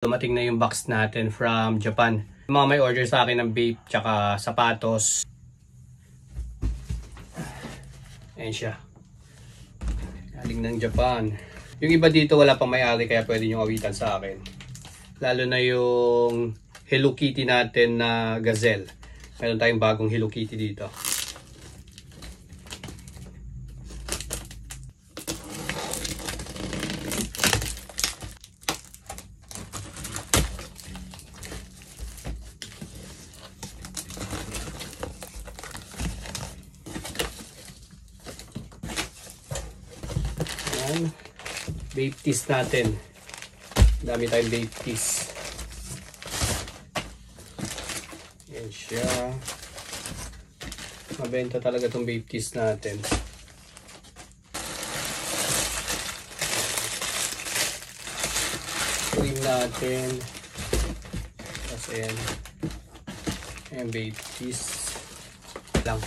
Dumating na yung box natin from Japan. Mga may order sa akin ng vape tsaka sapatos. Ayan siya. Galing ng Japan. Yung iba dito wala pang may-ari kaya pwede nyo awitan sa akin. Lalo na yung Hello Kitty natin na Gazelle. Meron tayong bagong Hello Kitty dito. Vape tees natin. Dami tayong vape tees. Yan siya. Mabenta talaga itong vape tees natin. Cream natin. Tapos ayan. Ayan vape tees. Lang.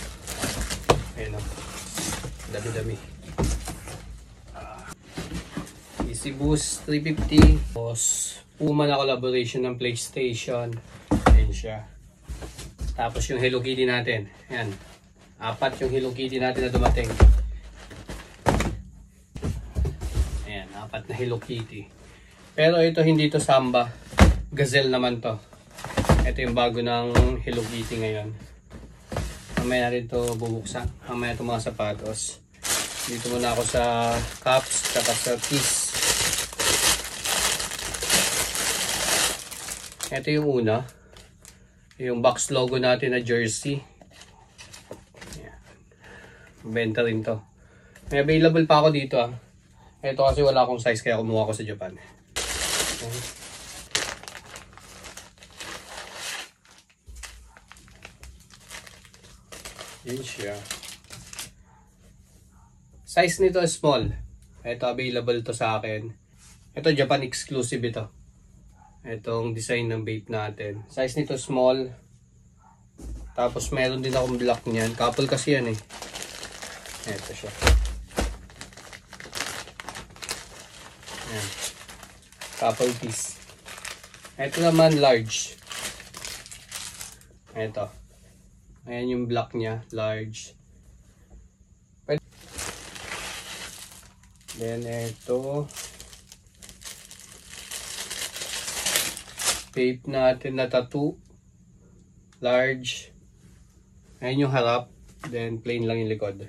Ayan o. Dami-dami. Easy Boost 350. Tapos Puma na collaboration ng PlayStation. Ayan siya. Tapos yung Hello Kitty natin. Ayan. 4 yung Hello Kitty natin na dumating. Ayan. 4 na Hello Kitty. Pero ito hindi to Samba. Gazelle naman to. Ito yung bago ng Hello Kitty ngayon. Mamaya natin to bubuksan. Mamaya itong mga sapatos. Dito muna ako sa cups at sa keys. Ito yung una. Yung box logo natin na jersey. Ayan. Benta rin to. May available pa ako dito ah. Ito kasi wala akong size kaya kumuha ko sa Japan. Ayan. Yan siya. Size nito is small. Ito available to sa akin. Ito Japan exclusive ito. Itong design ng vape natin. Size nito small. Tapos meron din akong black niyan. Couple kasi yan eh. Ito siya. Ayan. Couple piece. Ito naman large. Ito. Ayan yung black niya. Large. Then ito. Vape natin na tattoo. Large. Ayan yung harap. Then plain lang yung likod.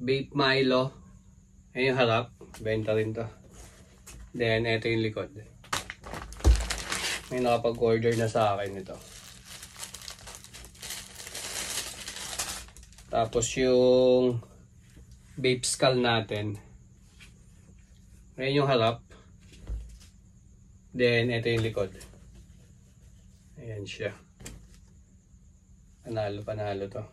Vape Milo. Ayan yung harap. Benta rin to. Then ito yung likod. May nakapag-order na sa akin ito. Tapos yung vape skull natin. Ayan yung harap. Then ito yung likod. Ayan siya. Panalo to.